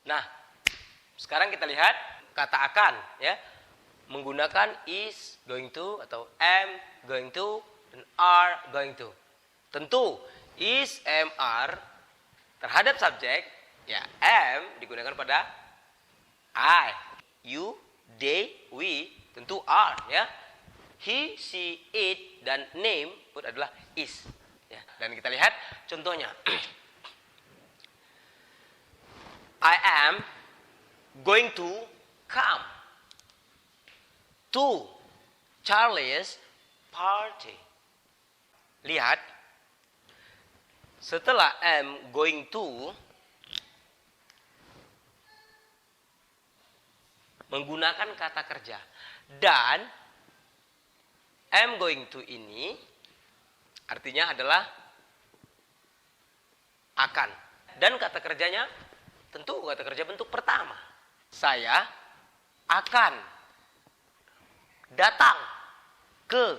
Nah, sekarang kita lihat kata akan, ya, menggunakan is going to atau am going to dan are going to. Tentu is, am, are terhadap subjek, ya, am digunakan pada I, you, they, we, tentu are, ya. He, she, it dan name pun adalah is, ya. Dan kita lihat contohnya. I am going to come to Charlie's party. Lihat, setelah am going to menggunakan kata kerja dan am going to ini artinya adalah akan, dan kata kerjanya tentu kata kerja bentuk pertama. Saya akan datang ke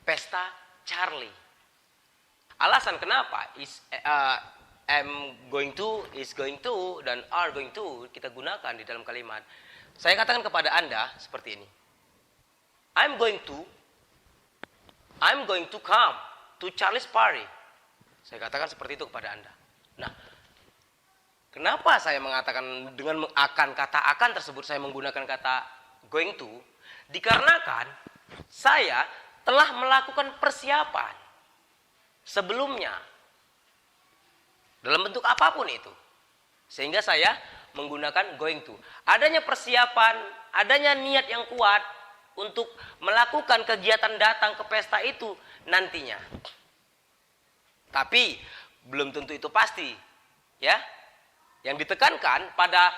pesta Charlie. Alasan kenapa am going to, is going to, dan are going to kita gunakan di dalam kalimat. Saya katakan kepada Anda seperti ini. I'm going to come to Charlie's party. Saya katakan seperti itu kepada Anda. Nah, kenapa saya mengatakan dengan kata akan tersebut saya menggunakan kata going to? Dikarenakan saya telah melakukan persiapan sebelumnya dalam bentuk apapun itu, sehingga saya menggunakan going to. Adanya persiapan, adanya niat yang kuat untuk melakukan kegiatan datang ke pesta itu nantinya. Tapi belum tentu itu pasti, ya. Yang ditekankan pada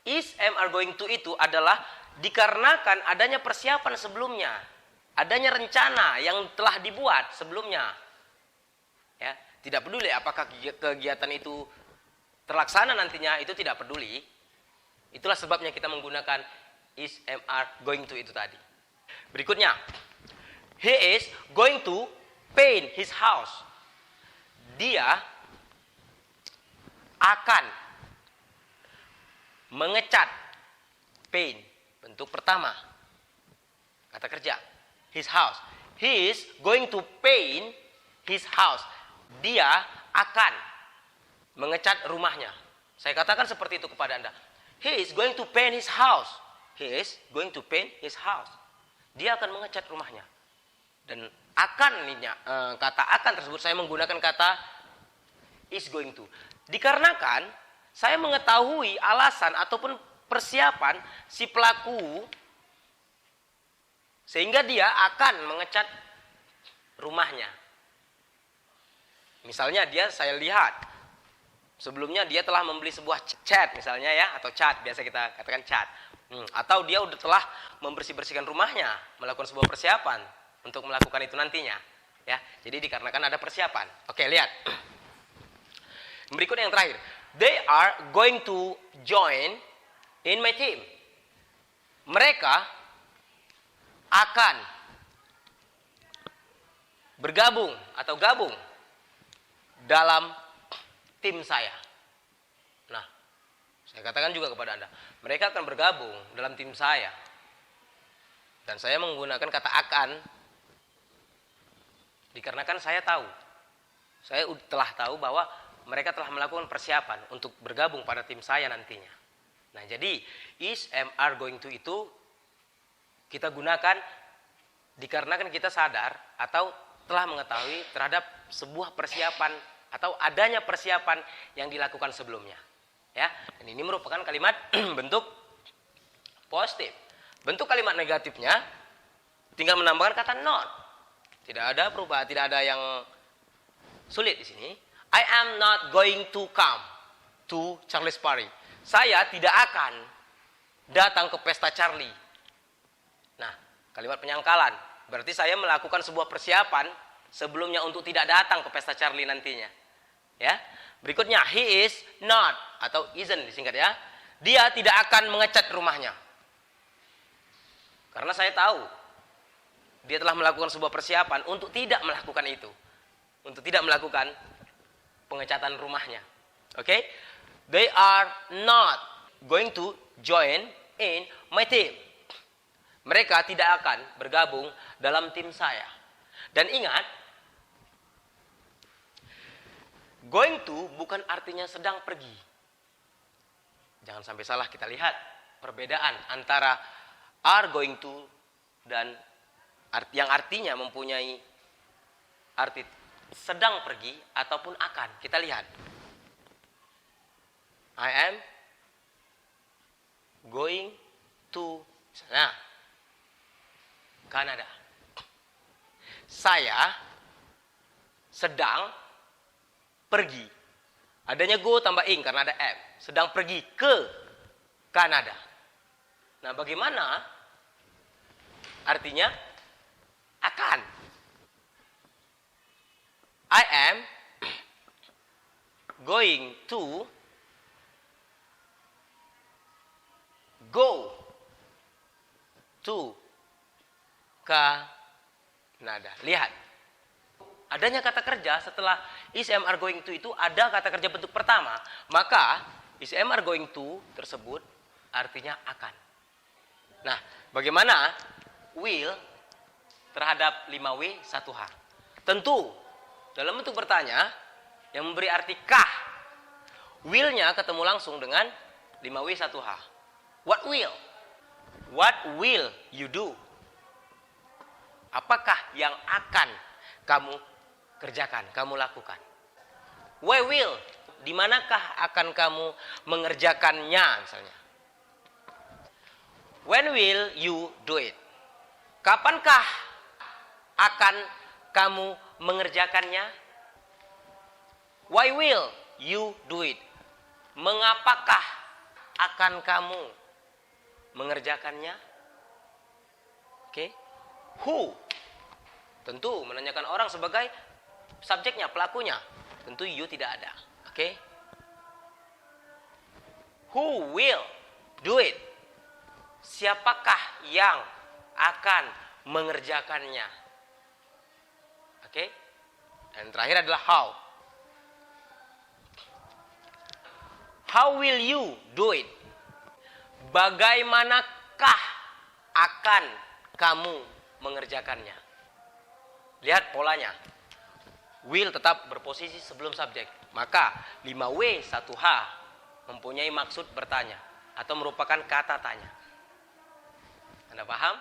is, am, are going to itu adalah dikarenakan adanya persiapan sebelumnya, adanya rencana yang telah dibuat sebelumnya. Ya, tidak peduli apakah kegiatan itu terlaksana nantinya, itu tidak peduli. Itulah sebabnya kita menggunakan is, am, are going to itu tadi. Berikutnya, he is going to paint his house. Dia akan mengecat, paint, bentuk pertama, kata kerja, his house. He is going to paint his house. Dia akan mengecat rumahnya. Saya katakan seperti itu kepada Anda. He is going to paint his house. He is going to paint his house. Dia akan mengecat rumahnya. Dan akan, kata akan tersebut saya menggunakan kata is going to. Dikarenakan saya mengetahui alasan ataupun persiapan si pelaku sehingga dia akan mengecat rumahnya. Misalnya saya lihat sebelumnya dia telah membeli sebuah cat misalnya, ya, atau cat, biasa kita katakan cat. Atau dia telah membersih-bersihkan rumahnya, melakukan sebuah persiapan untuk melakukan itu nantinya, ya. Jadi dikarenakan ada persiapan. Oke, lihat. Berikut yang terakhir. They are going to join in my team. Mereka akan bergabung atau gabung dalam tim saya. Nah, saya katakan juga kepada Anda, mereka akan bergabung dalam tim saya. Dan saya menggunakan kata akan dikarenakan saya telah tahu bahwa mereka telah melakukan persiapan untuk bergabung pada tim saya nantinya. Nah, jadi is, am, are going to itu kita gunakan dikarenakan kita sadar atau telah mengetahui terhadap sebuah persiapan atau adanya persiapan yang dilakukan sebelumnya. Ya, dan ini merupakan kalimat bentuk positif. Bentuk kalimat negatifnya tinggal menambahkan kata not. Tidak ada perubahan, tidak ada yang sulit di sini. I am not going to come to Charlie's party. Saya tidak akan datang ke pesta Charlie. Nah, kalimat penyangkalan. Berarti saya melakukan sebuah persiapan sebelumnya untuk tidak datang ke pesta Charlie nantinya. Ya. Berikutnya, he is not atau isn't disingkat, ya. Dia tidak akan mengecat rumahnya. Karena saya tahu dia telah melakukan sebuah persiapan untuk tidak melakukan itu. Untuk tidak melakukan pengecatan rumahnya. Oke? They are not going to join in my team. Mereka tidak akan bergabung dalam tim saya. Dan ingat, going to bukan artinya sedang pergi. Jangan sampai salah, kita lihat perbedaan antara are going to dan yang artinya mempunyai arti sedang pergi ataupun akan. Kita lihat. I am going to Kanada. Saya sedang pergi. Adanya go tambah ing karena ada am. Sedang pergi ke Kanada. Nah, bagaimana artinya akan? I am going to go to Kanada. Lihat. Adanya kata kerja setelah is am are going to itu ada kata kerja bentuk pertama. Maka is am are going to tersebut artinya akan. Nah, bagaimana will terhadap 5W 1H? Tentu dalam bentuk bertanya yang memberi arti kah. Will-nya ketemu langsung dengan 5W 1H. What will? What will you do? Apakah yang akan kamu kerjakan, kamu lakukan? Why will? Di manakah akan kamu mengerjakannya misalnya? When will you do it? Kapankah akan kamu mengerjakannya? Why will you do it? Mengapakah akan kamu mengerjakannya? Oke. Who? Tentu menanyakan orang sebagai subjeknya, pelakunya. Tentu you tidak ada. Oke. Who will do it? Siapakah yang akan mengerjakannya? Oke. Dan terakhir adalah how. How will you do it? Bagaimanakah akan kamu mengerjakannya? Lihat polanya. Will tetap berposisi sebelum subjek. Maka 5W 1H mempunyai maksud bertanya atau merupakan kata tanya. Anda paham?